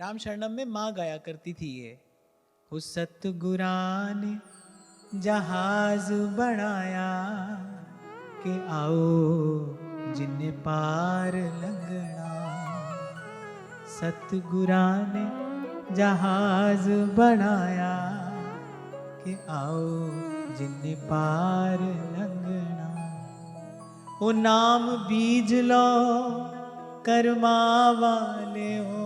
राम शरणम में माँ गाया करती थी ये। हो सतगुरान जहाज बनाया कि आओ जिन्ने पार लंघना। सतगुरा ने जहाज बनाया कि आओ जिन्ने पार लंघना। ओ नाम बीज लो कर्मा वाले हो,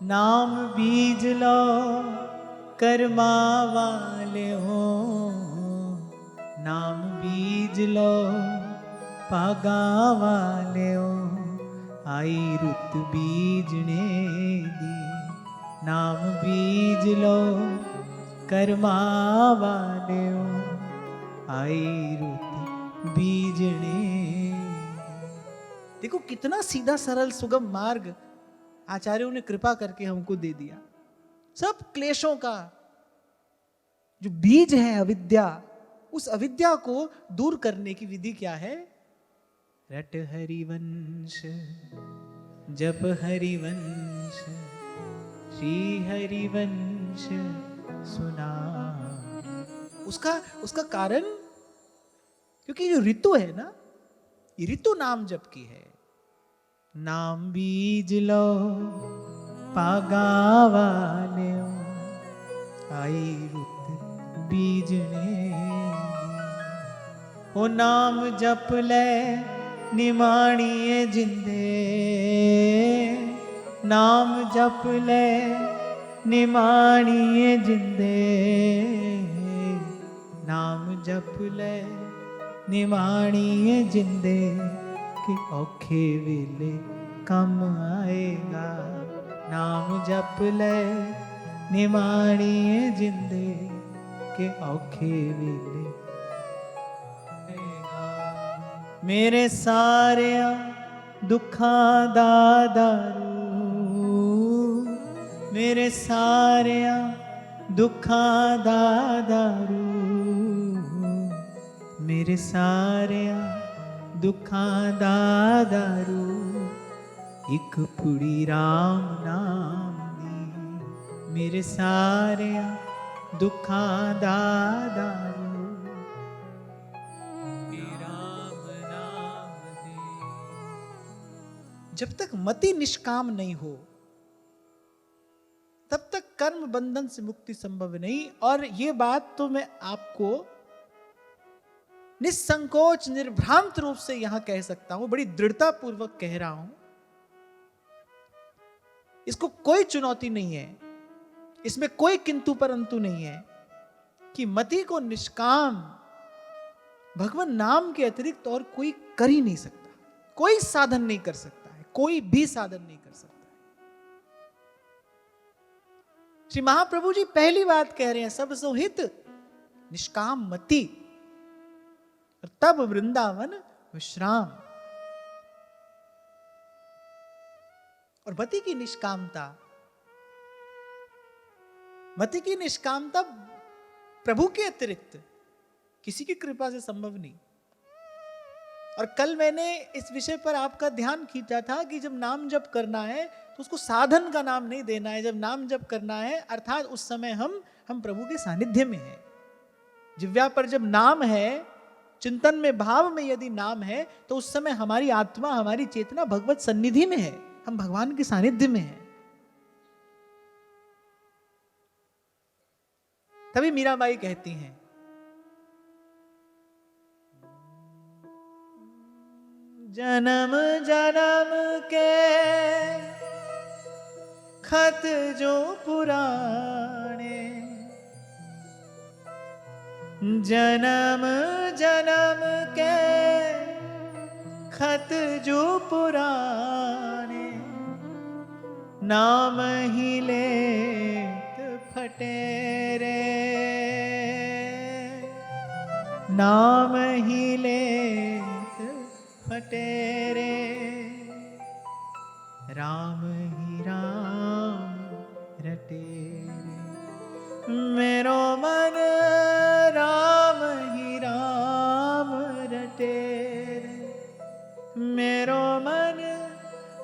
नाम बीज लो कर्मा वाले हो, नाम बीज लो पागा वाले हो। आई रुत बीजने दी, नाम बीज लो कर्मा वाले हो, आई रुत बीजने। देखो कितना सीधा सरल सुगम मार्ग आचार्यों ने कृपा करके हमको दे दिया। सब क्लेशों का जो बीज है अविद्या, उस अविद्या को दूर करने की विधि क्या है? रट हरिवंश, जप हरिवंश, श्री हरिवंश सुना। उसका कारण, क्योंकि जो ऋतु है ना, ये ऋतु नाम जप की है। नाम बीज लो पागा वाले हो, आई रुत बीजने। ओ नाम जप ले निमाणिए जिंदे, नाम जप ले निमाणिए जिंदे, नाम जप ले निमाणिए जिंदे कि औखे वेले कम आएगा। नाम जप ले निमाणिए जिंदे कि औखे वेले आएगा। मेरे सारे दुखां दा दारू, मेरे सारे दुखां दा दारू, मेरे सारे दुखां दा दारू, एक पुड़ी राम नाम दी। मेरे सारे दुखां दा दारू, राम नाम दे। जब तक मति निष्काम नहीं हो तब तक कर्म बंधन से मुक्ति संभव नहीं। और ये बात तो मैं आपको निसंकोच निर्भ्रांत रूप से यहां कह सकता हूं, बड़ी दृढ़ता पूर्वक कह रहा हूं। इसको कोई चुनौती नहीं है, इसमें कोई किंतु परंतु नहीं है कि मति को निष्काम भगवान नाम के अतिरिक्त और कोई कर ही नहीं सकता। कोई साधन नहीं कर सकता है, कोई भी साधन नहीं कर सकता है। श्री महाप्रभु जी पहली बात कह रहे हैं, सब सुहित निष्काम मति, और तब वृंदावन विश्राम। और मति की निष्कामता, मति की निष्कामता प्रभु के अतिरिक्त किसी की कृपा से संभव नहीं। और कल मैंने इस विषय पर आपका ध्यान खींचा था कि जब नाम जप करना है तो उसको साधन का नाम नहीं देना है। जब नाम जप करना है अर्थात उस समय हम प्रभु के सानिध्य में हैं। जिह्वा पर जब नाम है, चिंतन में, भाव में यदि नाम है, तो उस समय हमारी आत्मा, हमारी चेतना भगवत सन्निधि में है, हम भगवान के सानिध्य में हैं। तभी मीराबाई कहती हैं, जन्म जन्म के खत जो पुराने, जन्म जन्म के खत जो पुराने, नाम ही लेत फटे रे, नाम ही लेत फटे रे, राम ही राम रटे रे। मेरो मन राम ही राम रटे रे, मेरो मन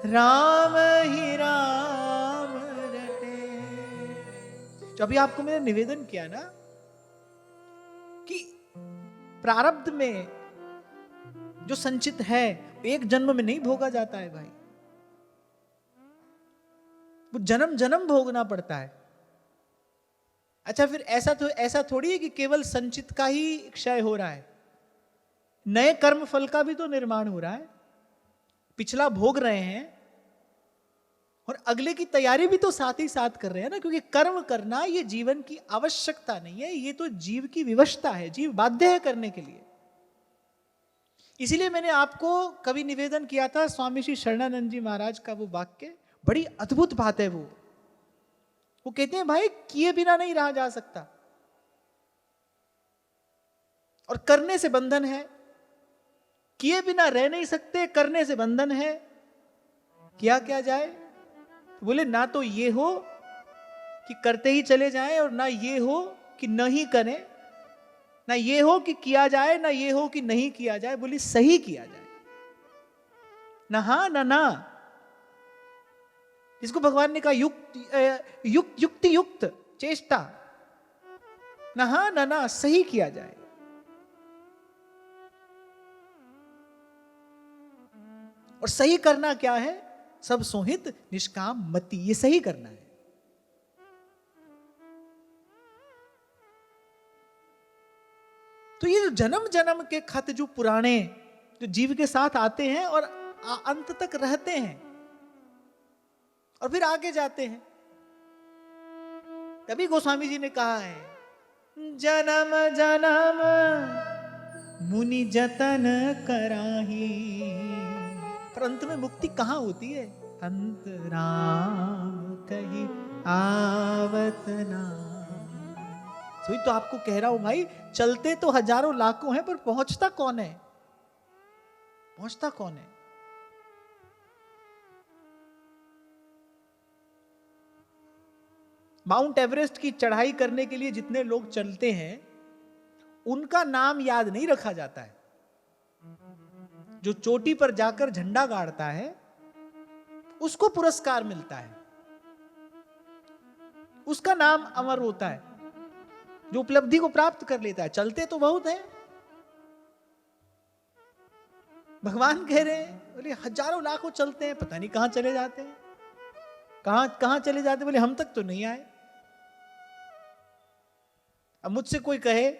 राम ही राम जो अभी आपको मैंने निवेदन किया ना कि प्रारब्ध में जो संचित है एक जन्म में नहीं भोगा जाता है भाई, वो जन्म जन्म भोगना पड़ता है। अच्छा फिर ऐसा थोड़ी है कि केवल संचित का ही क्षय हो रहा है, नए कर्म फल का भी तो निर्माण हो रहा है। पिछला भोग रहे हैं और अगले की तैयारी भी तो साथ ही साथ कर रहे हैं ना, क्योंकि कर्म करना ये जीवन की आवश्यकता नहीं है, ये तो जीव की विवशता है, जीव बाध्य है करने के लिए। इसीलिए मैंने आपको कभी निवेदन किया था स्वामी श्री शरणानंद जी महाराज का वो वाक्य, बड़ी अद्भुत बात है वो कहते हैं भाई किए बिना नहीं रहा जा सकता, और करने से बंधन है। किए बिना रह नहीं सकते, करने से बंधन है। किया क्या जाए? तो बोले ना तो ये हो कि करते ही चले जाएं, और ना ये हो कि नहीं करें, ना ये हो कि किया जाए, ना ये हो कि नहीं किया जाए। बोली सही किया जाए, ना हाँ ना ना। इसको भगवान ने कहा युक्ति युक्त चेष्टा, ना हाँ ना ना, सही किया जाए। और सही करना क्या है? सब सोहित निष्काम मति, ये सही करना है। तो ये जो जन्म जन्म के खत जो पुराने जो जीव के साथ आते हैं और अंत तक रहते हैं और फिर आगे जाते हैं, तभी गोस्वामी जी ने कहा है जन्म जन्म मुनि जतन कराही। पर अंत में मुक्ति कहां होती है? अंत राम कही आवत नाम। वही तो आपको कह रहा हूं भाई, चलते तो हजारों लाखों हैं, पर पहुंचता कौन है? पहुंचता कौन है? माउंट एवरेस्ट की चढ़ाई करने के लिए जितने लोग चलते हैं उनका नाम याद नहीं रखा जाता है। जो चोटी पर जाकर झंडा गाड़ता है उसको पुरस्कार मिलता है, उसका नाम अमर होता है। जो उपलब्धि को प्राप्त कर लेता है, चलते तो बहुत हैं। भगवान कह रहे हैं बोले हजारों लाखों चलते हैं, पता नहीं कहां चले जाते हैं, कहां चले जाते। बोले हम तक तो नहीं आए। अब मुझसे कोई कहे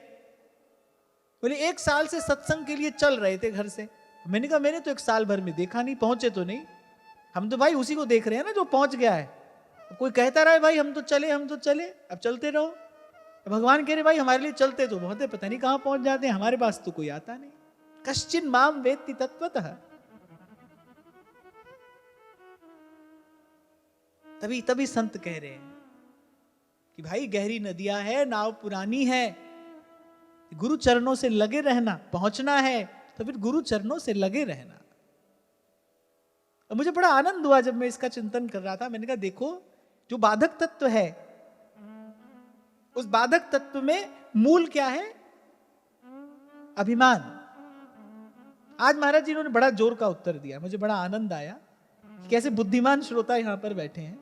बोले 1 साल से सत्संग के लिए चल रहे थे घर से, मैंने कहा मैंने तो 1 साल भर में देखा नहीं, पहुंचे तो नहीं। हम तो भाई उसी को देख रहे हैं ना जो पहुंच गया है। कोई कहता रहे भाई हम तो चले, अब चलते रहो। भगवान कह रहे भाई हमारे लिए चलते तो बहुत है, पता नहीं कहां पहुंच जाते हैं, हमारे पास तो कोई आता नहीं। कश्चिन माम वेत्ति तत्वतः। तभी संत कह रहे हैं कि भाई गहरी नदियां है, नाव पुरानी है, गुरु चरणों से लगे रहना। पहुंचना है तो फिर गुरु चरणों से लगे रहना। और मुझे बड़ा आनंद हुआ जब मैं इसका चिंतन कर रहा था। मैंने कहा देखो जो बाधक तत्व है, उस बाधक तत्व में मूल क्या है? अभिमान। आज महाराज जी ने बड़ा जोर का उत्तर दिया, मुझे बड़ा आनंद आया कि कैसे बुद्धिमान श्रोता यहां पर बैठे हैं।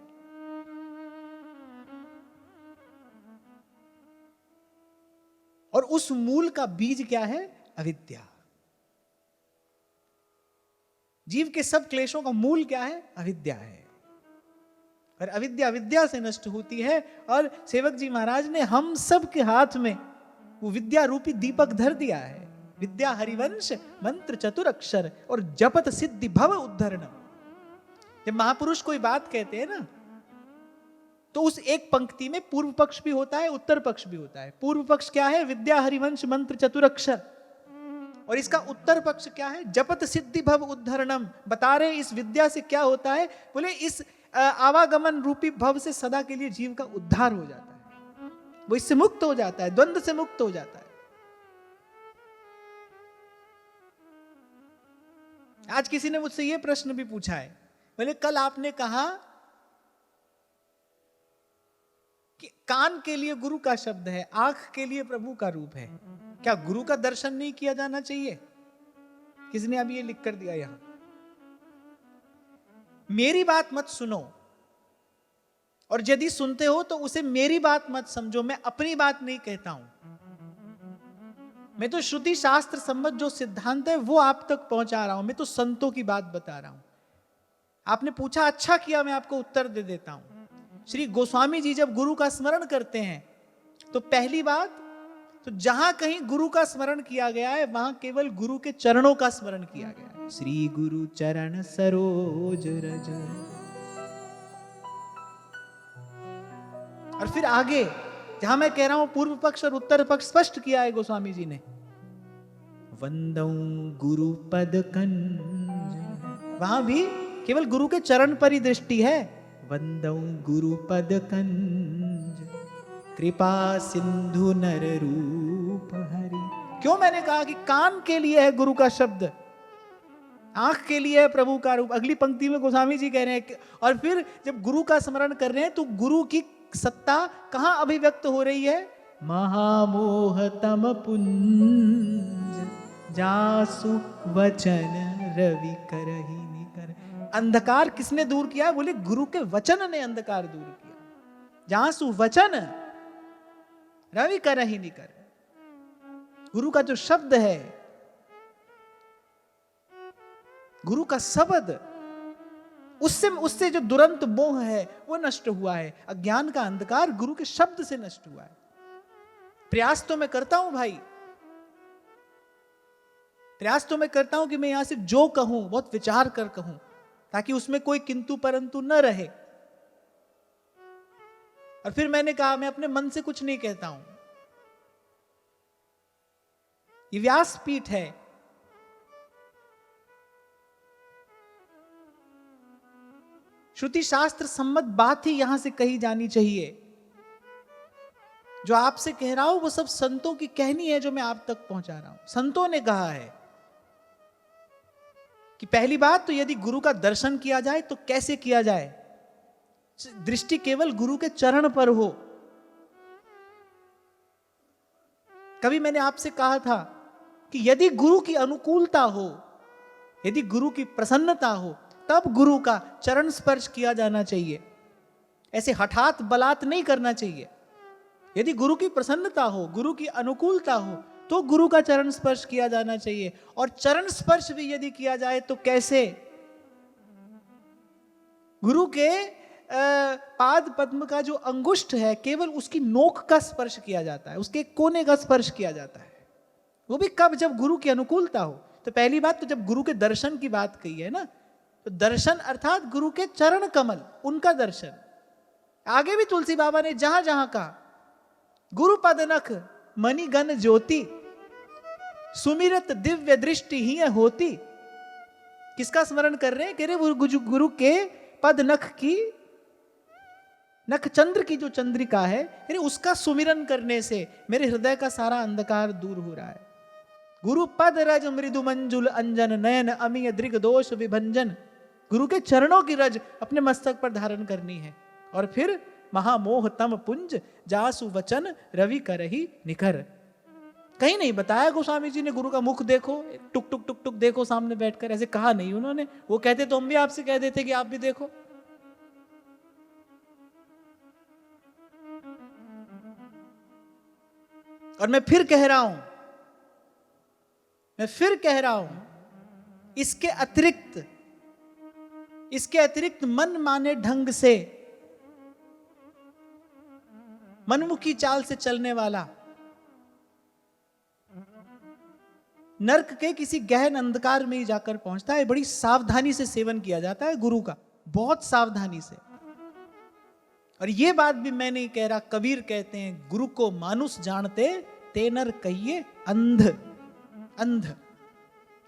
और उस मूल का बीज क्या है? अविद्या। जीव के सब क्लेशों का मूल क्या है? अविद्या है। और अविद्या विद्या से नष्ट होती है। और सेवक जी महाराज ने हम सब के हाथ में वो विद्या रूपी दीपक धर दिया है। विद्या हरिवंश मंत्र चतुर अक्षर और जपत सिद्धि भव उद्धरणम। जब महापुरुष कोई बात कहते हैं ना, तो उस एक पंक्ति में पूर्व पक्ष भी होता है, उत्तर पक्ष भी होता है। पूर्व पक्ष क्या है? विद्या हरिवंश मंत्र चतुर अक्षर। और इसका उत्तर पक्ष क्या है? जपत सिद्धि भव उद्धरणम। बता रहे इस विद्या से क्या होता है? बोले इस आवागमन रूपी भव से सदा के लिए जीव का उद्धार हो जाता है, वो इससे मुक्त हो जाता है, द्वंद्व से मुक्त हो जाता है। आज किसी ने मुझसे यह प्रश्न भी पूछा है, बोले कल आपने कहा कि कान के लिए गुरु का शब्द है, आंख के लिए प्रभु का रूप है, क्या गुरु का दर्शन नहीं किया जाना चाहिए? किसी ने अभी ये लिख कर दिया यहां। मेरी बात मत सुनो और यदि सुनते हो तो उसे मेरी बात मत समझो, मैं अपनी बात नहीं कहता हूं। मैं तो श्रुति शास्त्र संबद्ध जो सिद्धांत है वो आप तक पहुंचा रहा हूं, मैं तो संतों की बात बता रहा हूं। आपने पूछा, अच्छा किया, मैं आपको उत्तर दे देता हूं। श्री गोस्वामी जी जब गुरु का स्मरण करते हैं तो पहली बात तो जहां कहीं गुरु का स्मरण किया गया है वहां केवल गुरु के चरणों का स्मरण किया गया है। श्री गुरु चरण सरोज रज। और फिर आगे जहां मैं कह रहा हूं पूर्व पक्ष और उत्तर पक्ष स्पष्ट किया है गोस्वामी जी ने। वंदौ गुरु पद कंज, वहां भी केवल गुरु के चरण पर ही दृष्टि है। वंदौ गुरु पद कंज, कृपा सिंधु नर रूप हरि। क्यों मैंने कहा कि कान के लिए है गुरु का शब्द, आंख के लिए है प्रभु का रूप। अगली पंक्ति में गोस्वामी जी कह रहे हैं, और फिर जब गुरु का स्मरण कर रहे हैं तो गुरु की सत्ता कहां अभिव्यक्त हो रही है? महामोह तम पुंज, जासु वचन रवि करहि निकर। अंधकार किसने दूर किया? बोले गुरु के वचन ने अंधकार दूर किया। जासु वचन रवि करहि निकर। गुरु का जो शब्द है, गुरु का शब्द, उससे जो दुरंत मोह है वो नष्ट हुआ है। अज्ञान का अंधकार गुरु के शब्द से नष्ट हुआ है। प्रयास तो मैं करता हूं भाई, प्रयास तो मैं करता हूं कि मैं यहां से जो कहूं बहुत विचार कर कहूं, ताकि उसमें कोई किंतु परंतु न रहे। और फिर मैंने कहा मैं अपने मन से कुछ नहीं कहता हूं। ये व्यासपीठ है, श्रुति शास्त्र सम्मत बात ही यहां से कही जानी चाहिए। जो आपसे कह रहा हूं वो सब संतों की कहनी है जो मैं आप तक पहुंचा रहा हूं। संतों ने कहा है कि पहली बात तो यदि गुरु का दर्शन किया जाए तो कैसे किया जाए? दृष्टि केवल गुरु के चरण पर हो। कभी मैंने आपसे कहा था कि यदि गुरु की अनुकूलता हो, यदि गुरु की प्रसन्नता हो, तब गुरु का चरण स्पर्श किया जाना चाहिए। ऐसे हठात बलात् नहीं करना चाहिए। यदि गुरु की प्रसन्नता हो, गुरु की अनुकूलता हो, तो गुरु का चरण स्पर्श किया जाना चाहिए। और चरण स्पर्श भी यदि किया जाए तो कैसे? गुरु के पाद पद्म का जो अंगुष्ठ है केवल उसकी नोक का स्पर्श किया जाता है, उसके कोने का स्पर्श किया जाता है। वो भी कब? जब गुरु की अनुकूलता हो। तो पहली बात तो जब गुरु के दर्शन की बात कही है ना, तो दर्शन अर्थात गुरु के चरण कमल, उनका दर्शन। आगे भी तुलसी बाबा ने जहां जहां कहा, गुरु पद नख मणिगण ज्योति, सुमिरत दिव्य दृष्टि ही होती। किसका स्मरण कर रहे हैं? कह रहे गुरु के पद नख की, नख चंद्र की जो चंद्रिका है, उसका सुमिरन करने से मेरे हृदय का सारा अंधकार दूर हो रहा है। गुरु पद रज मृदु मंजुल अंजन, नयन अमीय दृग दोष विभंजन। गुरु के चरणों की रज अपने मस्तक पर धारण करनी है। और फिर महामोह तम पुंज, जासु वचन रवि करहि निकर। कहीं नहीं बताया गोस्वामी जी ने गुरु का मुख देखो, टुक टुक टुक टुक देखो सामने बैठकर, ऐसे कहा नहीं उन्होंने। वो कहते तो हम भी आपसे कह देते कि आप भी देखो। और मैं फिर कह रहा हूं, इसके अतिरिक्त मन माने ढंग से, मनमुखी चाल से चलने वाला, नरक के किसी गहन अंधकार में ही जाकर पहुंचता है। बड़ी सावधानी से सेवन किया जाता है गुरु का, बहुत सावधानी से। और यह बात भी मैं नहीं कह रहा, कबीर कहते हैं, गुरु को मानुष जानते ते नर कहिए अंध। अंध।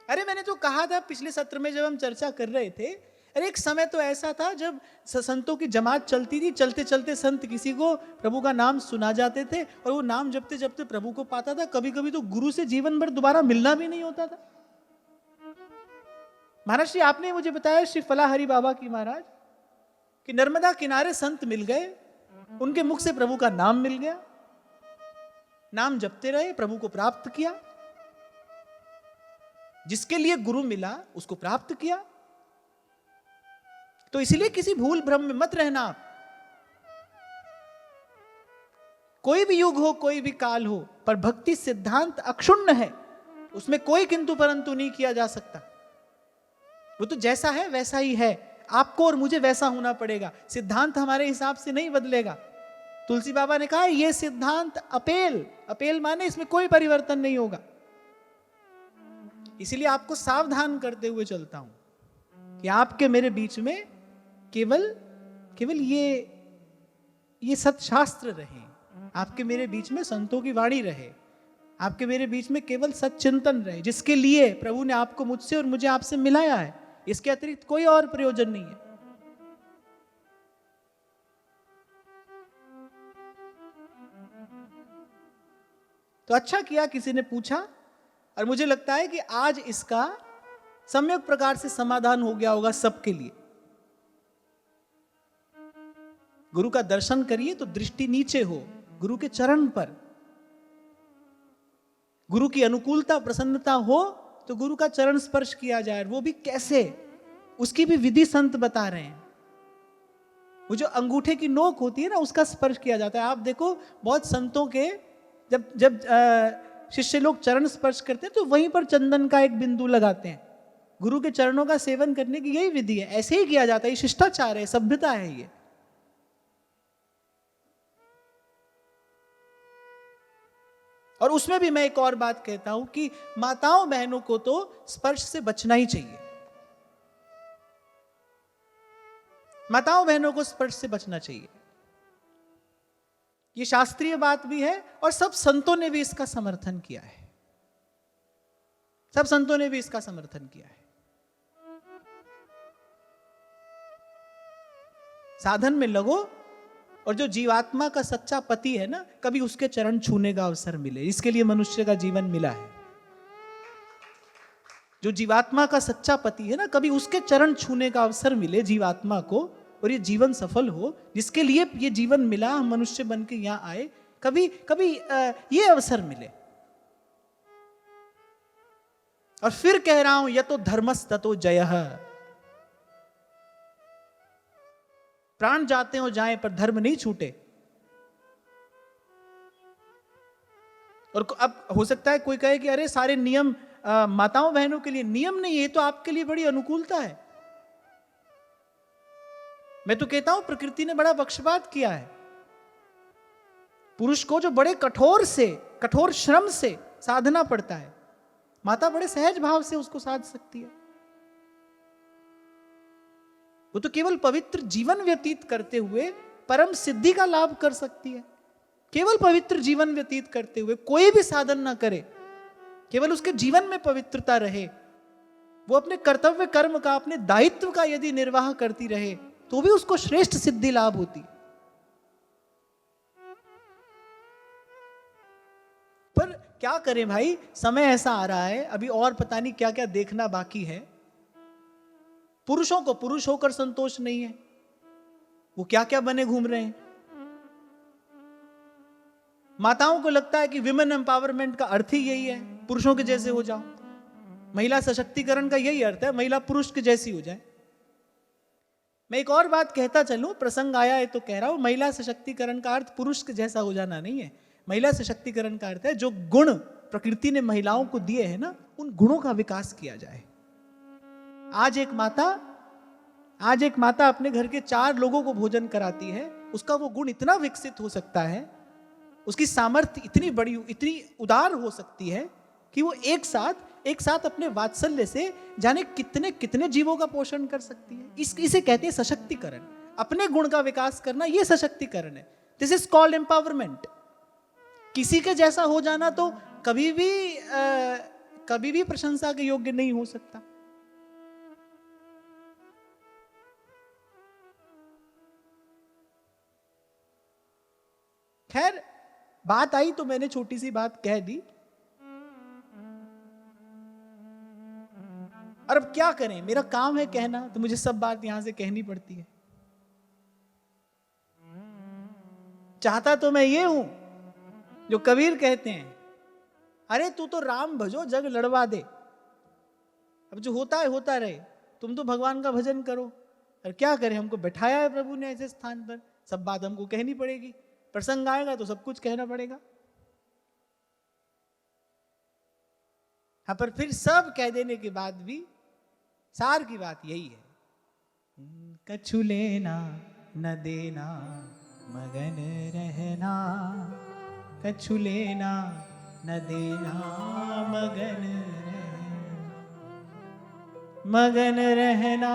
अरे मैंने तो कहा था पिछले सत्र में जब हम चर्चा कर रहे थे, अरे एक समय तो ऐसा था जब संतों की जमात चलती थी, चलते चलते संत किसी को प्रभु का नाम सुना जाते थे और वो नाम जपते जपते प्रभु को पाता था। कभी कभी तो गुरु से जीवन भर दोबारा मिलना भी नहीं होता था। महाराज श्री आपने मुझे बताया, श्री फलाहरी बाबा की महाराज, कि नर्मदा किनारे संत मिल गए, उनके मुख से प्रभु का नाम मिल गया, नाम जपते रहे, प्रभु को प्राप्त किया। जिसके लिए गुरु मिला उसको प्राप्त किया। तो इसलिए किसी भूल भ्रम में मत रहना आप कोई भी युग हो, कोई भी काल हो, पर भक्ति सिद्धांत अक्षुण्ण है, उसमें कोई किंतु परंतु नहीं किया जा सकता। वो तो जैसा है वैसा ही है, आपको और मुझे वैसा होना पड़ेगा। सिद्धांत हमारे हिसाब से नहीं बदलेगा। तुलसी बाबा ने कहा यह सिद्धांत अपेल, अपेल माने इसमें कोई परिवर्तन नहीं होगा। इसीलिए आपको सावधान करते हुए चलता हूं कि आपके मेरे बीच में केवल ये सत्शास्त्र रहे, आपके मेरे बीच में संतों की वाणी रहे, आपके मेरे बीच में केवल सच्चिंतन रहे, जिसके लिए प्रभु ने आपको मुझसे और मुझे आपसे मिलाया है। इसके अतिरिक्त कोई और प्रयोजन नहीं है। तो अच्छा किया किसी ने पूछा, और मुझे लगता है कि आज इसका सम्यक प्रकार से समाधान हो गया होगा सबके लिए। गुरु का दर्शन करिए तो दृष्टि नीचे हो, गुरु के चरण पर। गुरु की अनुकूलता प्रसन्नता हो तो गुरु का चरण स्पर्श किया जाए, वो भी कैसे, उसकी भी विधि संत बता रहे हैं। वो जो अंगूठे की नोक होती है ना, उसका स्पर्श किया जाता है। आप देखो बहुत संतों के जब शिष्य लोग चरण स्पर्श करते हैं तो वहीं पर चंदन का एक बिंदु लगाते हैं। गुरु के चरणों का सेवन करने की यही विधि है, ऐसे ही किया जाता है। ये शिष्टाचार है, सभ्यता है ये। और उसमें भी मैं एक और बात कहता हूं कि माताओं बहनों को तो स्पर्श से बचना ही चाहिए। माताओं बहनों को स्पर्श से बचना चाहिए, ये शास्त्रीय बात भी है और सब संतों ने भी इसका समर्थन किया है। सब संतों ने भी इसका समर्थन किया है। साधन में लगो, और जो जीवात्मा का सच्चा पति है ना, कभी उसके चरण छूने का अवसर मिले, इसके लिए मनुष्य का जीवन मिला है। जो जीवात्मा का सच्चा पति है ना, कभी उसके चरण छूने का अवसर मिले जीवात्मा को, और ये जीवन सफल हो, जिसके लिए ये जीवन मिला, हम मनुष्य बन के यहां आए, कभी ये अवसर मिले। और फिर कह रहा हूं, यतो धर्मस्ततो जयः। प्राण जाते हो जाए पर धर्म नहीं छूटे। और अब हो सकता है कोई कहे कि अरे सारे नियम माताओं बहनों के लिए, नियम नहीं, ये तो आपके लिए बड़ी अनुकूलता है। मैं तो कहता हूं प्रकृति ने बड़ा पक्षपात किया है। पुरुष को जो बड़े कठोर श्रम से साधना पड़ता है, माता बड़े सहज भाव से उसको साध सकती है। वो तो केवल पवित्र जीवन व्यतीत करते हुए परम सिद्धि का लाभ कर सकती है। केवल पवित्र जीवन व्यतीत करते हुए, कोई भी साधन ना करे, केवल उसके जीवन में पवित्रता रहे, वो अपने कर्तव्य कर्म का, अपने दायित्व का यदि निर्वाह करती रहे, तो भी उसको श्रेष्ठ सिद्धि लाभ होती। पर क्या करें भाई, समय ऐसा आ रहा है, अभी और पता नहीं क्या क्या देखना बाकी है। पुरुषों को पुरुष होकर संतोष नहीं है, वो क्या क्या बने घूम रहे हैं। माताओं को लगता है कि विमेन एम्पावरमेंट का अर्थ ही यही है, पुरुषों के जैसे हो जाओ। महिला सशक्तिकरण का यही अर्थ है, महिला पुरुष के जैसी हो जाए। मैं एक और बात कहता चलूं, प्रसंग आया है तो कह रहा हूं, महिला सशक्तिकरण का अर्थ पुरुष के जैसा हो जाना नहीं है। महिला सशक्तिकरण का अर्थ है जो गुण प्रकृति ने महिलाओं को दिए हैं ना, उन गुणों का विकास किया जाए। आज एक माता अपने घर के 4 लोगों को भोजन कराती है, उसका वो गुण इतना विकसित हो सकता है, उसकी सामर्थ्य इतनी बड़ी, इतनी उदार हो सकती है कि वो एक साथ अपने वात्सल्य से जाने कितने कितने जीवों का पोषण कर सकती है। इसे कहते हैं सशक्तिकरण। अपने गुण का विकास करना, यह सशक्तिकरण है। This is called empowerment. किसी के जैसा हो जाना तो कभी भी प्रशंसा के योग्य नहीं हो सकता। खैर, बात आई तो मैंने छोटी सी बात कह दी। और अब क्या करें, मेरा काम है कहना, तो मुझे सब बात यहां से कहनी पड़ती है। चाहता तो मैं ये हूं जो कबीर कहते हैं, अरे तू तो राम भजो जग लड़वा दे। अब जो होता है होता रहे, तुम तो भगवान का भजन करो। और क्या करें, हमको बैठाया है प्रभु ने ऐसे स्थान पर, सब बात हमको कहनी पड़ेगी। प्रसंग आएगा तो सब कुछ कहना पड़ेगा। हाँ, पर फिर सब कह देने के बाद भी सार की बात यही है, कछु लेना न देना मगन रहना, कछु लेना न देना मगन मगन रहना,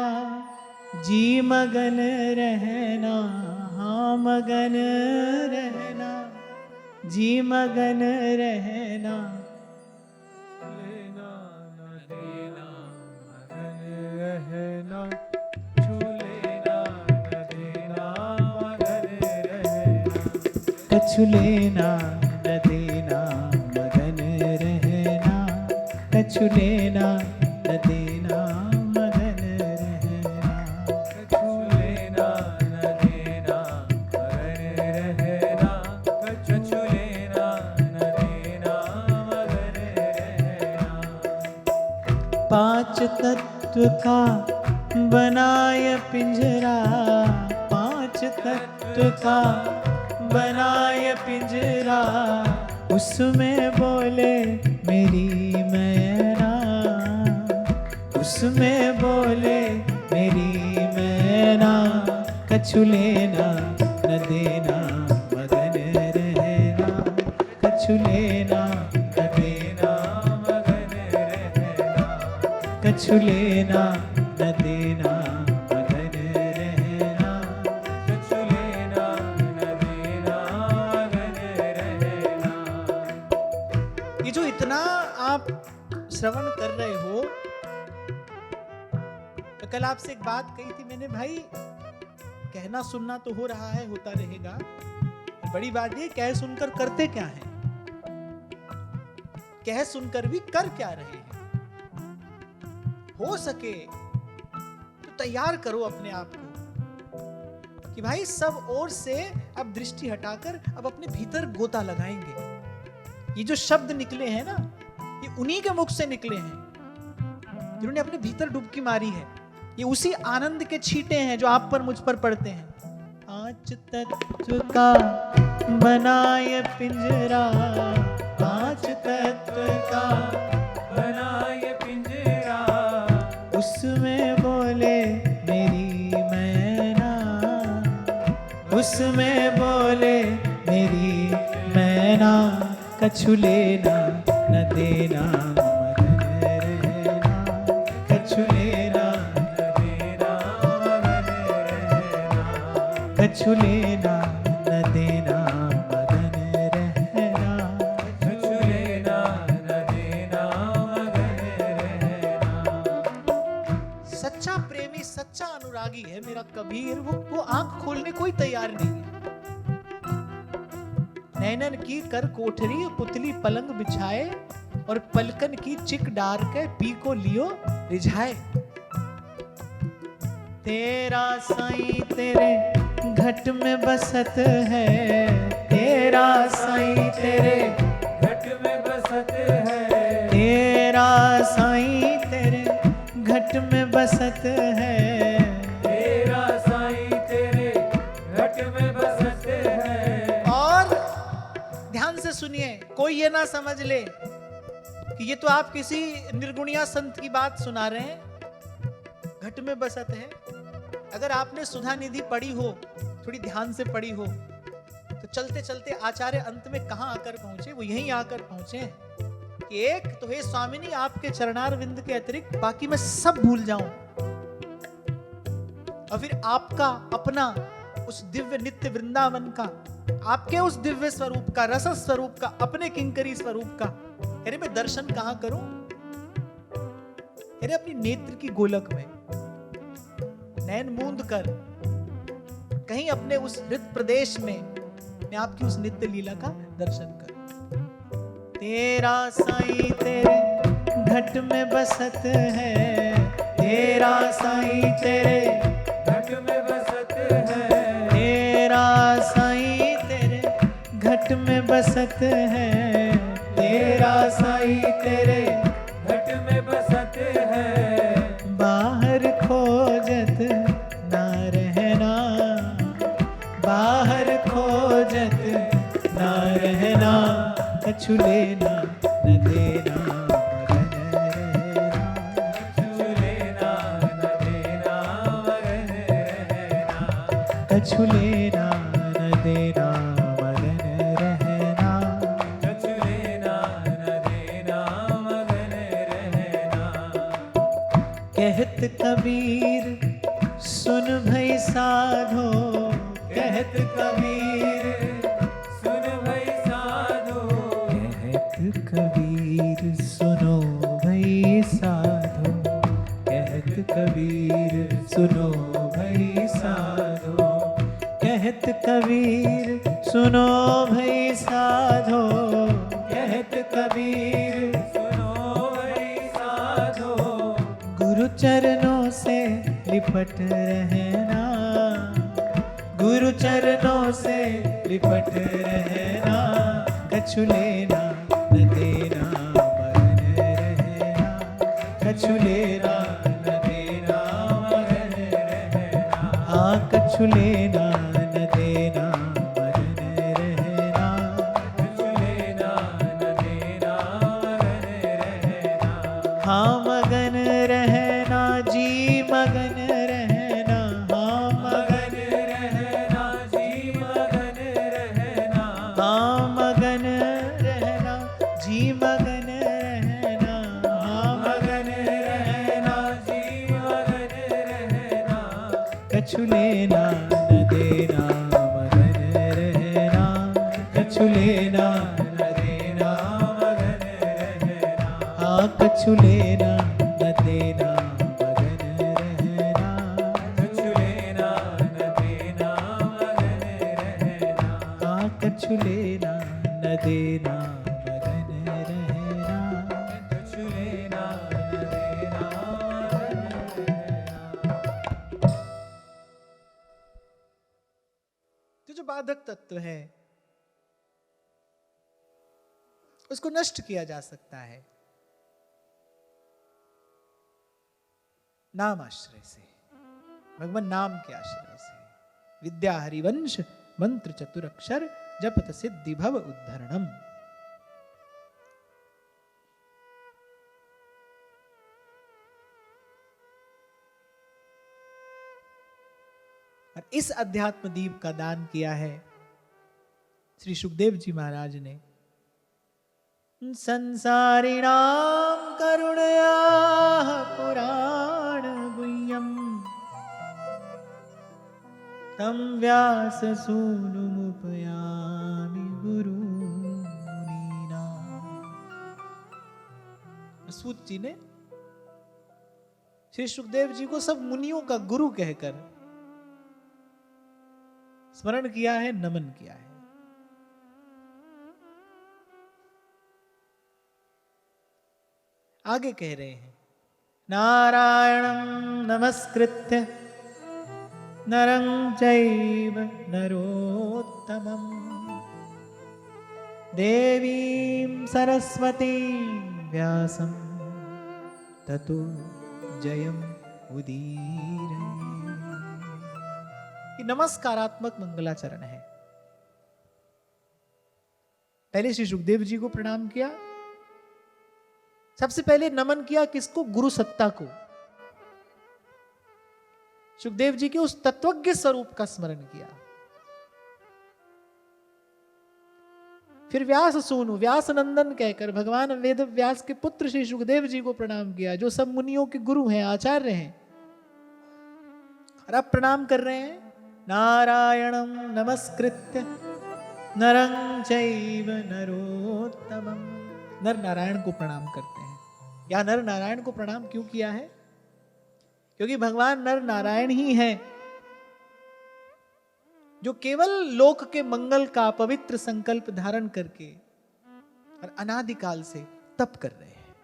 जी मगन रहना, हाँ मगन रहना, जी मगन रहना, लेना न देना मगन रहना, छू लेना न देना मगन रहना, कछु लेना न देना मगन रहना, कछु लेना न देना मगन रहना, कछु लेना न देना मगन रहना, कछु लेना न देना मगन रहना। पांच तत्व का बनाए पिंजरा, पांच तत्व का बनाए पिंजरा, उसमें बोले मेरी मैना, उसमें बोले मेरी मैना, कछु लेना न देना मगन रहना, कछु लेना न देना मगन रहना, कछु लेना न देना मगन रहना। कछु लेना न देना मगन रहना। ये जो इतना आप श्रवण कर रहे हो, तो कल आपसे एक बात कही थी मैंने, भाई कहना सुनना तो हो रहा है, होता रहेगा, बड़ी बात ये कह सुनकर करते क्या हैं, कह सुनकर भी कर क्या रहे हैं। हो सके तो तैयार करो अपने आप को कि भाई सब ओर से अब दृष्टि हटाकर अब अपने भीतर गोता लगाएंगे। ये जो शब्द निकले हैं ना, ये उन्हीं के मुख से निकले हैं जिन्होंने अपने भीतर डुबकी मारी है। ये उसी आनंद के छींटे हैं जो आप पर मुझ पर पड़ते हैं। पांच तत्व का बनाए पिंजरा, पांच तत्व का बनाए पिंजरा, उसमें बोले मेरी मैना, उसमें बोले मेरी मैना, कछु लेना न देना मगन रहना, कछु लेना न देना मगन रहना, कछु लेना न देना मगन रहना। कछु लेना न देना मगन रहना। सच्चा प्रेमी, सच्चा अनुरागी है मेरा कबीर, वो आंख खोलने कोई तैयार नहीं है। नैनन की कर कोठरी पुतली पलंग बिछाए, और पलकन की चिक डार के पी को लियो रिझाए। तेरा साईं तेरे घट में बसत है, तेरा साईं तेरे घट में बसत है, तेरा साईं तेरे घट में बसत है। तेरा साईं तेरे घट में बसत है। और ध्यान से सुनिए, कोई ये ना समझ ले कि ये तो आप किसी निर्गुणिया संत की बात सुना रहे हैं, घट में बसत है। अगर आपने सुधा निधि पढ़ी हो, थोड़ी ध्यान से पढ़ी हो, तो चलते चलते आचार्य अंत में कहां आकर पहुंचे, वो यहीं आकर पहुंचे कि एक तो हे स्वामिनी आपके चरणार विंद के अतिरिक्त बाकी मैं सब भूल जाऊं, और फिर आपका अपना उस दिव्य नित्य वृंदावन का, आपके उस दिव्य स्वरूप का, रस स्वरूप का, अपने किंकरी स्वरूप का, अरे मैं दर्शन कहां करूं? अरे अपनी नेत्र की गोलक में नैन मूंद कर कहीं अपने उस हृद प्रदेश में मैं आपकी उस नित्य लीला का दर्शन करूं। तेरा साईं तेरे घट में बसत है, तेरा साईं तेरे घट में बसत है, तेरा साईं तेरे घट में बसत है, तेरा साईं तेरे घट में बसत है। बाहर खोजत ना रहना, बाहर खोजत रहना, कछु लेना न देना मगन रहना। कछु लेना न देना मगन रहना। कछु लेना न देना मगन रहना। कछु लेना न देना मगन रहना। कहत कबीर सुन भई साधो, कहत कबीर सुन भई साधो। कहत कबीर सुनो भई साधो, कहत कबीर सुनो भई साधो, कहत कबीर सुनो भई साधो, कहत कबीर सुनो भई साधो। गुरु चरणों से लिपट रहना, गुरु चरणों से लिपट रहना। कछु लेना न देना मगन रहना, कछु लेना न देना मगन रहना। हाँ कछु लेना न देना मगन रहना। कछु लेना न देना मगन रहना। हाँ मगन रहना जी मगन रहना। हाँ मगन रहना जी मगन रहना। हाँ मगन रहना जी मगन रहना। हाँ मगन रहना जी मगन रहना। कछु लेना न देना मगन रहना, कछु लेना न देना मगन रहना। हाँ कछु लेना न देना मगन रहना। कछु लेना न देना मगन रहना। हाँ कछु लेना न देना मगन रहना। कछु लेना न देना मगन रहना। तो जो बाधक तत्व है उसको नष्ट किया जा सकता है नाम आश्रय से, भगवान नाम के आश्रय से। विद्या हरिवंश मंत्र चतुरक्षर जपत सिद्धि भव उद्धरणम। और इस अध्यात्म दीप का दान किया है श्री सुखदेव जी महाराज ने। संसारिणाम करुणया पुराण गुह्यम तम व्यास सूनुमुपयामि गुरु मुनीना। सूत जी ने श्री सुखदेव जी को सब मुनियों का गुरु कहकर स्मरण किया है, नमन किया है। आगे कह रहे हैं नारायणं नमस्कृत्य नरं चैव नरोत्तमं देवीं सरस्वतीं व्यासं ततो जयम् उदीरये। ये नमस्कारात्मक मंगलाचरण है। पहले श्री सुखदेव जी को प्रणाम किया, सबसे पहले नमन किया किसको? गुरु सत्ता को। सुखदेव जी के उस तत्वज्ञ स्वरूप का स्मरण किया। फिर व्यास सूनु, व्यास नंदन कहकर भगवान वेद व्यास के पुत्र श्री सुखदेव जी को प्रणाम किया, जो सब मुनियों के गुरु हैं, आचार्य हैं। और अब प्रणाम कर रहे हैं नारायणं नमस्कृत्य नरं चैव नरोत्तमं। नर नारायण को प्रणाम करते हैं। या नर नारायण को प्रणाम क्यों किया है? क्योंकि भगवान नर नारायण ही हैं जो केवल लोक के मंगल का पवित्र संकल्प धारण करके और अनादिकाल से तप कर रहे हैं।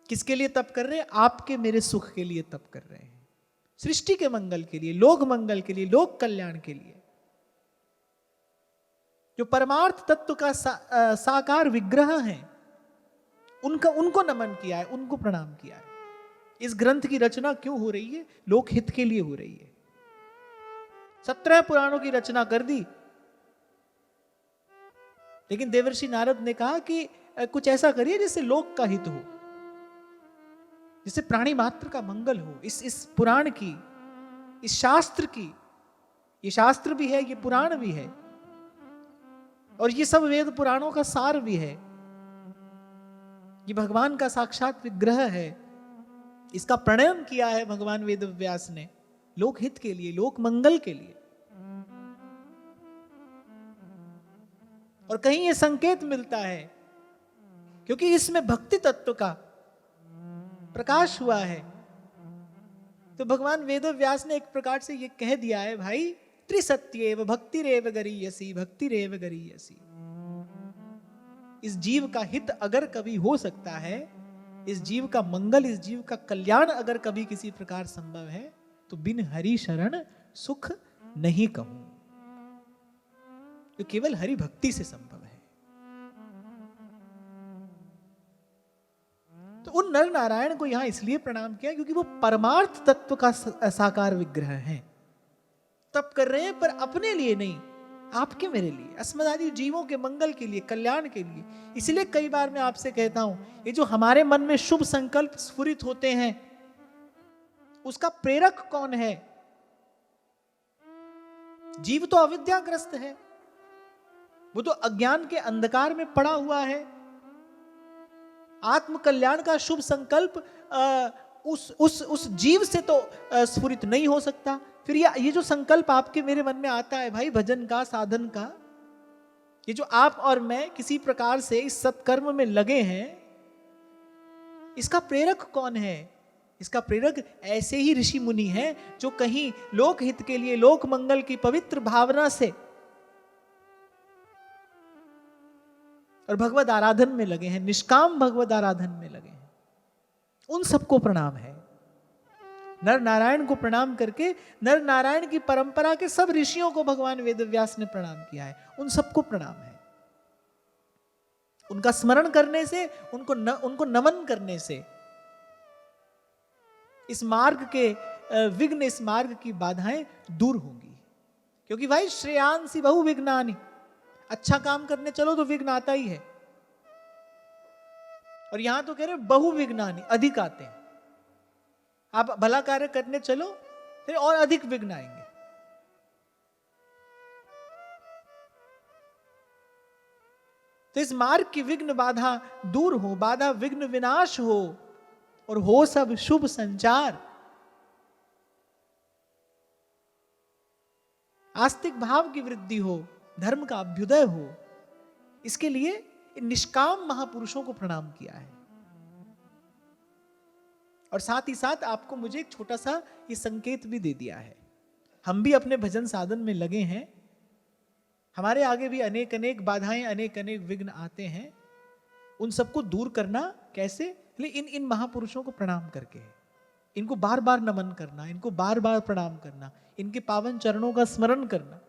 किसके लिए तप कर रहे हैं? आपके मेरे सुख के लिए तप कर रहे हैं, सृष्टि के मंगल के लिए, लोक मंगल के लिए, लोक कल्याण के लिए। जो परमार्थ तत्व का साकार विग्रह है, उनको नमन किया है, उनको प्रणाम किया है। इस ग्रंथ की रचना क्यों हो रही है? लोक हित के लिए हो रही है। 17 पुराणों की रचना कर दी। लेकिन देवर्षि नारद ने कहा कि कुछ ऐसा करिए जिससे लोक का हित हो, जिससे प्राणी मात्र का मंगल हो। इस पुराण की, इस शास्त्र की, ये शास्त्र भी है, ये पुराण भी है, और ये सब वेद पुराणों का सार भी है। ये भगवान का साक्षात विग्रह है। इसका प्रणयन किया है भगवान वेद व्यास ने लोक हित के लिए, लोक मंगल के लिए। और कहीं ये संकेत मिलता है, क्योंकि इसमें भक्ति तत्व का प्रकाश हुआ है। तो भगवान वेद व्यास ने एक प्रकार से ये कह दिया है, भाई त्रिसत्येव भक्तिरेव गरीयसी, भक्तिरेव गरीयसी। इस जीव का हित अगर कभी हो सकता है, इस जीव का मंगल, इस जीव का कल्याण अगर कभी किसी प्रकार संभव है, तो बिन हरि शरण सुख नहीं कहूं। तो केवल हरि भक्ति से संभव है। तो उन नर नारायण को यहां इसलिए प्रणाम किया क्योंकि वो परमार्थ तत्व का साकार विग्रह है। तप कर रहे हैं पर अपने लिए नहीं, आपके मेरे लिए, अस्मदादि जीवों के मंगल के लिए, कल्याण के लिए। इसलिए कई बार मैं आपसे कहता हूं, ये जो हमारे मन में शुभ संकल्प स्फुरित होते हैं, उसका प्रेरक कौन है? जीव तो अविद्याग्रस्त है, वो तो अज्ञान के अंधकार में पड़ा हुआ है। आत्म कल्याण का शुभ संकल्प उस जीव से तो स्फुरित नहीं हो सकता। फिर ये जो संकल्प आपके मेरे मन में आता है भाई, भजन का, साधन का, ये जो आप और मैं किसी प्रकार से इस सत्कर्म में लगे हैं, इसका प्रेरक कौन है? इसका प्रेरक ऐसे ही ऋषि मुनि हैं जो कहीं लोक हित के लिए, लोक मंगल की पवित्र भावना से और भगवद आराधन में लगे हैं, निष्काम भगवद आराधन में लगे हैं। उन सबको प्रणाम है। नर नारायण को प्रणाम करके, नर नारायण की परंपरा के सब ऋषियों को भगवान वेदव्यास ने प्रणाम किया है। उन सबको प्रणाम है। उनका स्मरण करने से, उनको नमन करने से इस मार्ग के विघ्न, इस मार्ग की बाधाएं दूर होंगी। क्योंकि भाई श्रेयांसी बहु विघ्नानि, अच्छा काम करने चलो तो विघ्न आता ही है। और यहां तो कह रहे बहु विघ्नानि, अधिक आते हैं। आप भला कार्य करने चलो फिर और अधिक विघ्न आएंगे। तो इस मार्ग की विघ्न बाधा दूर हो, बाधा विघ्न विनाश हो, और हो सब शुभ संचार। आस्तिक भाव की वृद्धि हो, धर्म का अभ्युदय हो, इसके लिए इन निष्काम महापुरुषों को प्रणाम किया है। और साथ ही साथ आपको मुझे एक छोटा सा ये संकेत भी दे दिया है। हम भी अपने भजन साधन में लगे हैं, हमारे आगे भी अनेक अनेक बाधाएं, अनेक अनेक विघ्न आते हैं। उन सबको दूर करना कैसे? इन महापुरुषों को प्रणाम करके, इनको बार बार नमन करना, इनको बार बार प्रणाम करना, इनके पावन चरणों का स्मरण करना।